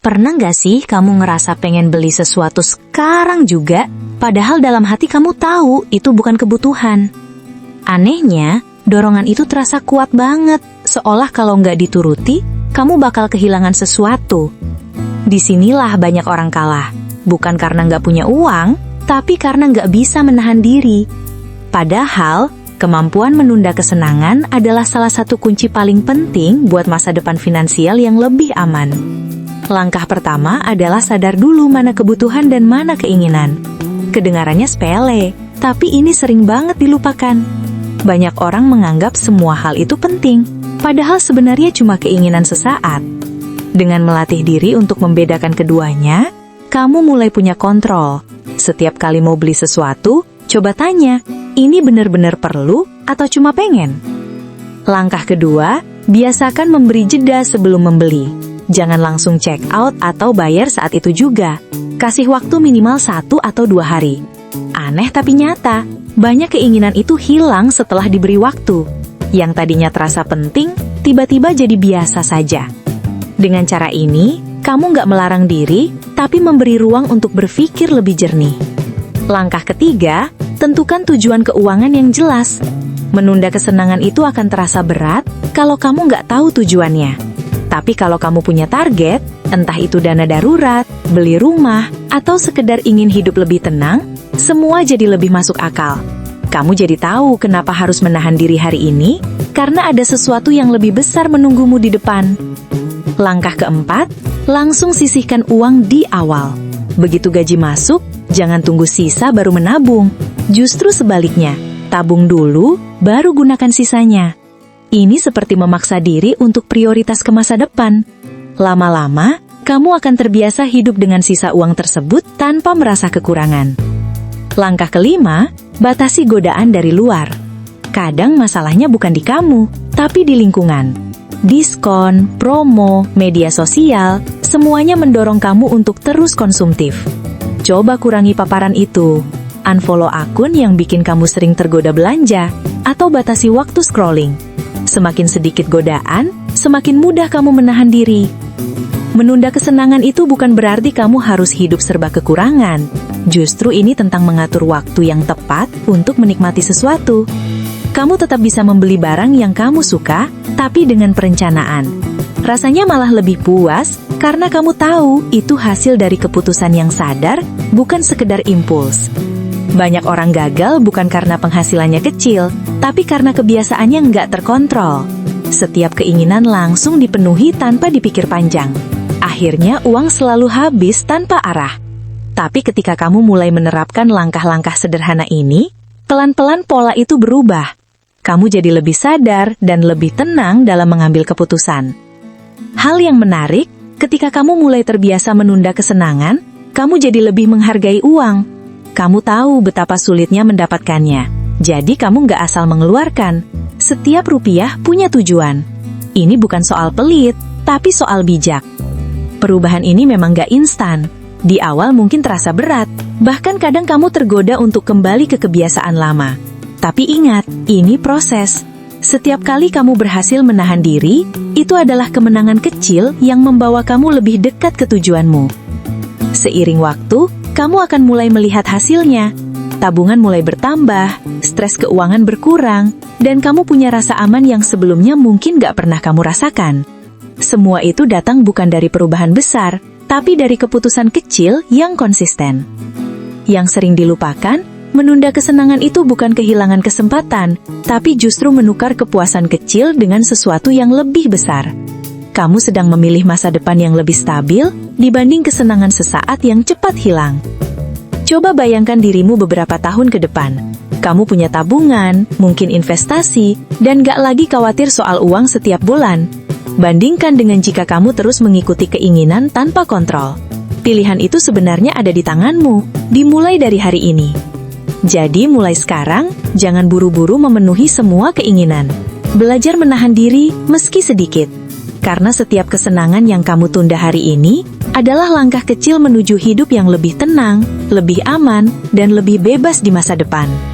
Pernah nggak sih kamu ngerasa pengen beli sesuatu sekarang juga, padahal dalam hati kamu tahu itu bukan kebutuhan? Anehnya, dorongan itu terasa kuat banget, seolah kalau nggak dituruti, kamu bakal kehilangan sesuatu. Disinilah banyak orang kalah, bukan karena nggak punya uang, tapi karena nggak bisa menahan diri. Padahal, kemampuan menunda kesenangan adalah salah satu kunci paling penting buat masa depan finansial yang lebih aman. Langkah pertama adalah sadar dulu mana kebutuhan dan mana keinginan. Kedengarannya sepele, tapi ini sering banget dilupakan. Banyak orang menganggap semua hal itu penting, padahal sebenarnya cuma keinginan sesaat. Dengan melatih diri untuk membedakan keduanya, kamu mulai punya kontrol. Setiap kali mau beli sesuatu, coba tanya, ini benar-benar perlu atau cuma pengen? Langkah kedua, biasakan memberi jeda sebelum membeli. Jangan langsung check out atau bayar saat itu juga. Kasih waktu minimal 1 atau 2 hari. Aneh tapi nyata, banyak keinginan itu hilang setelah diberi waktu. Yang tadinya terasa penting, tiba-tiba jadi biasa saja. Dengan cara ini, kamu nggak melarang diri, tapi memberi ruang untuk berpikir lebih jernih. Langkah ketiga, tentukan tujuan keuangan yang jelas. Menunda kesenangan itu akan terasa berat kalau kamu nggak tahu tujuannya. Tapi kalau kamu punya target, entah itu dana darurat, beli rumah, atau sekedar ingin hidup lebih tenang, semua jadi lebih masuk akal. Kamu jadi tahu kenapa harus menahan diri hari ini, karena ada sesuatu yang lebih besar menunggumu di depan. Langkah keempat, langsung sisihkan uang di awal. Begitu gaji masuk, jangan tunggu sisa baru menabung. Justru sebaliknya, tabung dulu, baru gunakan sisanya. Ini seperti memaksa diri untuk prioritas ke masa depan. Lama-lama, kamu akan terbiasa hidup dengan sisa uang tersebut tanpa merasa kekurangan. Langkah kelima, batasi godaan dari luar. Kadang masalahnya bukan di kamu, tapi di lingkungan. Diskon, promo, media sosial, semuanya mendorong kamu untuk terus konsumtif. Coba kurangi paparan itu. Unfollow akun yang bikin kamu sering tergoda belanja, atau batasi waktu scrolling. Semakin sedikit godaan, semakin mudah kamu menahan diri. Menunda kesenangan itu bukan berarti kamu harus hidup serba kekurangan. Justru ini tentang mengatur waktu yang tepat untuk menikmati sesuatu. Kamu tetap bisa membeli barang yang kamu suka, tapi dengan perencanaan. Rasanya malah lebih puas, karena kamu tahu itu hasil dari keputusan yang sadar, bukan sekedar impuls. Banyak orang gagal bukan karena penghasilannya kecil, tapi karena kebiasaannya nggak terkontrol. Setiap keinginan langsung dipenuhi tanpa dipikir panjang. Akhirnya uang selalu habis tanpa arah. Tapi ketika kamu mulai menerapkan langkah-langkah sederhana ini, pelan-pelan pola itu berubah. Kamu jadi lebih sadar dan lebih tenang dalam mengambil keputusan. Hal yang menarik, ketika kamu mulai terbiasa menunda kesenangan, kamu jadi lebih menghargai uang. Kamu tahu betapa sulitnya mendapatkannya, jadi kamu nggak asal mengeluarkan. Setiap rupiah punya tujuan. Ini bukan soal pelit, tapi soal bijak. Perubahan ini memang nggak instan. Di awal mungkin terasa berat, bahkan kadang kamu tergoda untuk kembali ke kebiasaan lama. Tapi ingat, ini proses. Setiap kali kamu berhasil menahan diri, itu adalah kemenangan kecil yang membawa kamu lebih dekat ke tujuanmu. Seiring waktu, kamu akan mulai melihat hasilnya. Tabungan mulai bertambah, stres keuangan berkurang, dan kamu punya rasa aman yang sebelumnya mungkin gak pernah kamu rasakan. Semua itu datang bukan dari perubahan besar, tapi dari keputusan kecil yang konsisten. Yang sering dilupakan, menunda kesenangan itu bukan kehilangan kesempatan, tapi justru menukar kepuasan kecil dengan sesuatu yang lebih besar. Kamu sedang memilih masa depan yang lebih stabil dibanding kesenangan sesaat yang cepat hilang. Coba bayangkan dirimu beberapa tahun ke depan. Kamu punya tabungan, mungkin investasi, dan gak lagi khawatir soal uang setiap bulan. Bandingkan dengan jika kamu terus mengikuti keinginan tanpa kontrol. Pilihan itu sebenarnya ada di tanganmu, dimulai dari hari ini. Jadi mulai sekarang, jangan buru-buru memenuhi semua keinginan. Belajar menahan diri meski sedikit. Karena setiap kesenangan yang kamu tunda hari ini adalah langkah kecil menuju hidup yang lebih tenang, lebih aman, dan lebih bebas di masa depan.